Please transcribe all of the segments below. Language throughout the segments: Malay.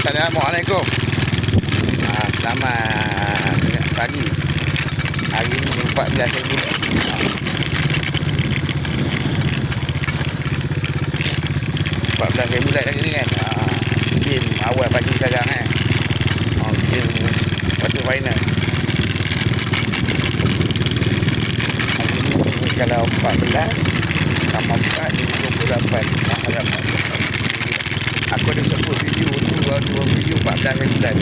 Assalamualaikum. Selamat pagi. Hari ini 14 bulan. 14 bulan lagi ni kan. Game awal pagi sekarang kan. Game quarter final. Hari ni kalau 14 tambah 4 28. Aku ada sebut video tu, dua video 14 bulan.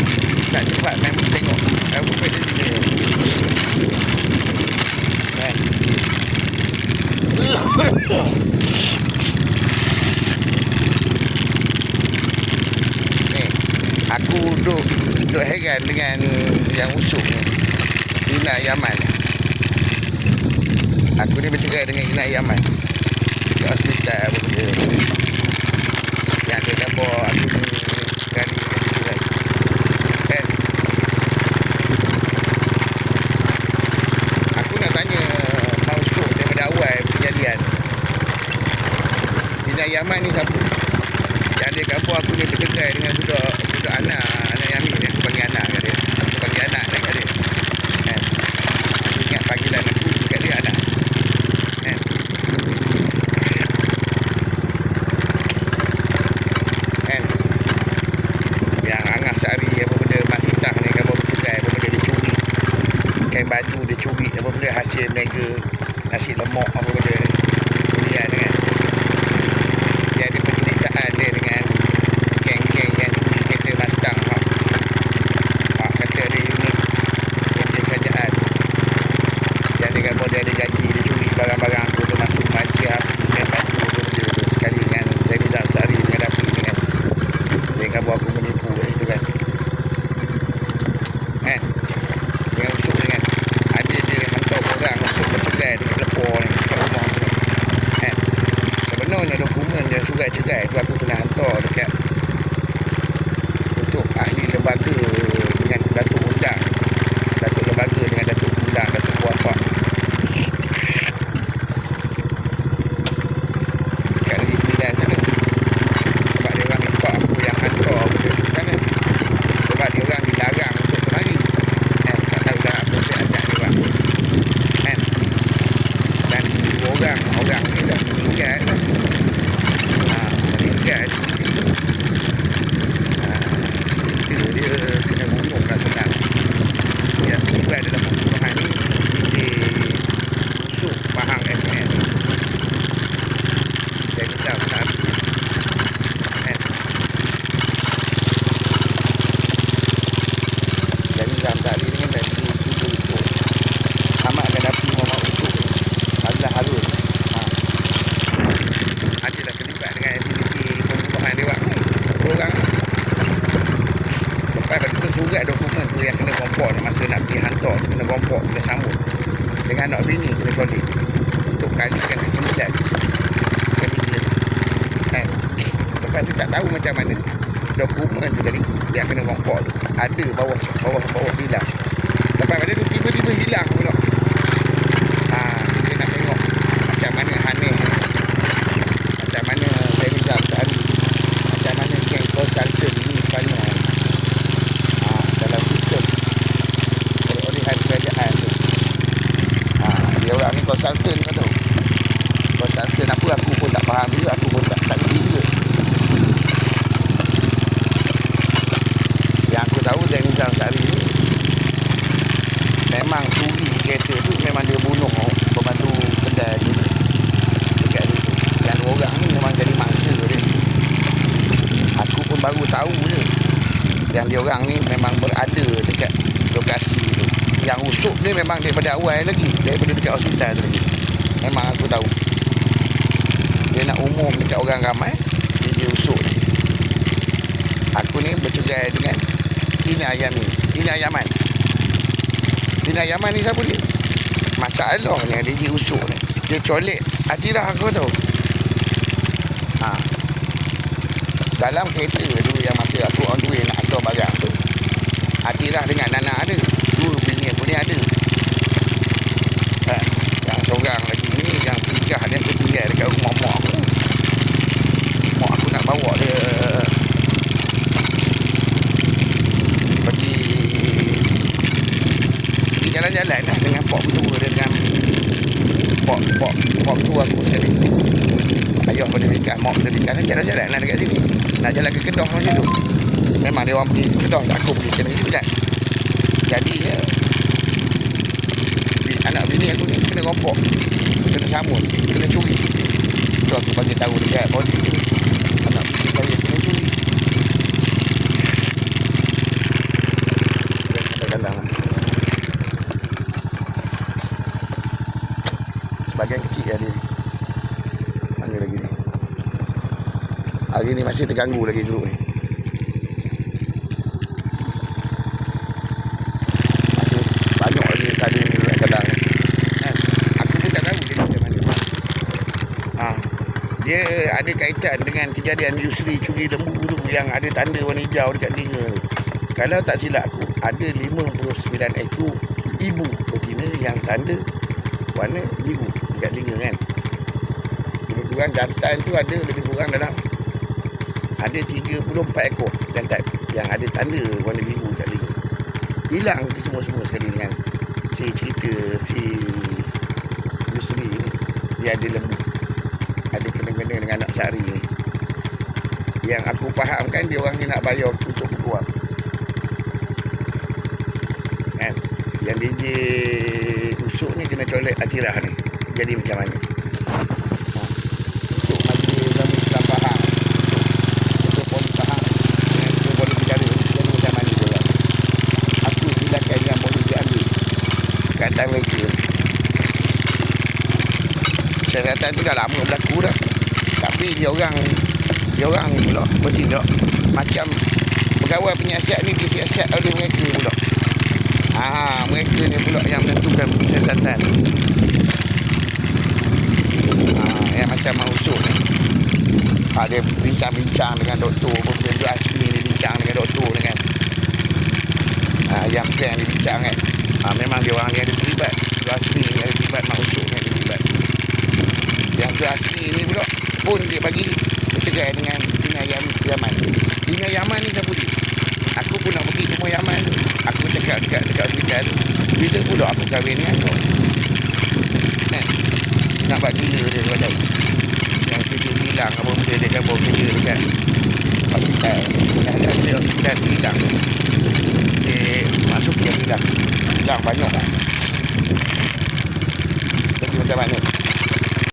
Tak cepat memang tengok. Aku pada sini. Kan? Ni, aku duduk heran dengan yang usuk ni. Ina Yaman. Aku ni bercerai dengan Ina Yaman. Dekat hospital apa benda. Yang dia gambar aku ni sekali kan. Aku nak tanya mausuk daripada awal kejadian. Ina Yaman ni siapa? Yang dia gambar aku ni bercerai dengan budak anak Yamin ni. Aku panggil anak kat dia. Aku panggil anak dekat dia. Kan? Aku ingat panggilan aku dekat dia anak. Kan? Yang Angah cari apa benda Mak Hitah ni gambar bercerai apa benda dia curi. Kain baju dia curi apa benda hasil mega nasi lemak apa benda ni. Curian kan. Dia ada penyelidikan dia dengan geng-geng yang kereta Mustang kata dia unik kerja kerajaan. Dia ada gambar dia ada janji dia curi barang-barang aku tu masuk macam dan baju apa benda tu. Sekali dengan Zaini Sari dengan Dafi ni kan. Dia gambar aku menipu itu kan. Kan? Dengan usuk ni kan. Ada dia hantar orang untuk bercerai dekat lepor ni. Dekat rumah ni. Kan? Sebenarnya dokumen dia surat cerai tu aku kena hantar dekat untuk ahli lembaga dengan Datuk Undang. Datuk lembaga dengan Datuk Undang, Datuk Kuafak. Dekat Negeri Sembilan sana. Sebab dia orang nampak aku yang hantar aku di sana. Sebab dia orang dilarang untuk kemari. Kan? Tak tahu dah apa dia ajak dia orang. Kan? Dan dua orang ni dah meninggal dah. Meninggal dia kena bunuh lah senang. Yang terlibat dalam pembunuhan ni di Usuk Pahang SN. Saya besar besar. Kan? Jadi Zamzat ni kan dari Usuk Usuk. Amat akan dapat Muhammad Usuk Azlah Harun. Ada dah terlibat dengan aktiviti pembunuhan dia orang ni. Orang lepas pada tu surat dokumen tu yang kena kompok masa nak pergi hantar tu kena kompok, kena sambut dengan anak bini kena solid untuk kalikan ke-9 ke-3 kan. Lepas tu tak tahu macam mana dokumen tu tadi yang kena kompok tu ada bawah hilang. Lepas pada tu tiba-tiba hilang pula. Dia nak tengok macam mana Hanif, macam mana Zaini Sari, macam mana geng konsultan ni Sepanyol dalam sistem perolehan kerajaan tu. Dia orang ni konsultan kan tu. Konsultan apa aku pun tak faham juga, aku pun tak kerti juga. Yang aku tahu Zaini Sari ni memang curi kereta tu, memang dia bunuh pembantu kedai tu dekat situ. Yang dua orang ni memang jadi mangsa dia. Aku pun baru tahu je yang dia orang ni memang berada dekat lokasi tu. Yang usuk ni memang daripada awal lagi, daripada dekat hospital tu lagi. Memang aku tahu. Dia nak umum dekat orang ramai, dia usuk ni. Aku ni bercerai dengan Ina Yaman. Ina Yaman ni siapa dia? Masalahnya dia usuk ni. Dia colek Atirah aku tahu. Dalam kereta tu yang masa aku on the way nak hantar barang tu, Atirah dengan Nana ada. Dua bini aku ni ada. Yang seorang lagi ni, yang tiga dia aku tinggal dekat rumah mak aku. Mak aku nak bawa dia waktu aku sekali. Ayah pada nikah, mak pada nikah, nak jalan-jalan lah dekat sini. Nak jalan ke Kedah macam tu. Memang dia orang pergi ke Kedah, aku pergi ke negeri Sembilan. Jadi ya, anak bini aku ni kena rompok, kena sambut, kena curi. Tu aku bagi tahu dekat polis ni, anak bini saya kena curi. Kadang-kadang sebagian kecil lah dia. Mana lagi ni? Hari ni masih terganggu lagi grup ni. Masih banyak lagi tadi ni kadang-kadang. Aku pun tak tahu dia macam mana. Dia ada kaitan dengan kejadian Yusri curi lembu tu yang ada tanda warna hijau dekat telinga tu. Kalau tak silap aku, ada 59 ekor ibu betina yang tanda warna biru dekat telinga kan. Lebih kurang jantan tu ada lebih kurang dalam ada 34 ekor jantan yang ada tanda warna biru dekat telinga. Hilang semua-semua sekali dengan si cerita si Yusri ni. Dia ada lembu, ada kena-kena dengan anak Syahri ni. Yang aku fahamkan dia orang ni nak bayar untuk berkuang kan. Yang DJ usuk ni kena colek Atirah ni. Jadi macam mana? Untuk majlis kami Islam Pahang, untuk polis Pahang dengan untuk polis negara, jadi macam mana tu kan? Aku silakan dengan polis diambil kata mereka. Kesihatan tu dah lama berlaku dah. Tapi dia orang ni pula bertindak macam pegawai penyiasat ni disiasat oleh mereka pula. Mereka ni pula yang menentukan penyiasatan. Yang macam Mausuk ni. Dia bincang-bincang dengan doktor, Pembentuk Asmi ni bincang dengan doktor ni kan. Yang plan ni bincang kan. Memang dia orang ni ada terlibat. Pembentuk Asmi ni ada terlibat, Mausuk ni ada terlibat. Yang tu asli ni pula pun dia bagi bercegai dengan Dina Yaman. Dina Yaman ni siapa dia? Aku pun nak pergi rumah Yaman. Aku cakap dekat hospital, bila pula aku kahwin dengan kau? Nak buat gila dia kau tahu. Yang kerja bilang apa benda dia kan bawa kerja dekat hospital. Yang dia hospital bilang. Dia masuk dia bilang banyak lah. Jadi macam mana?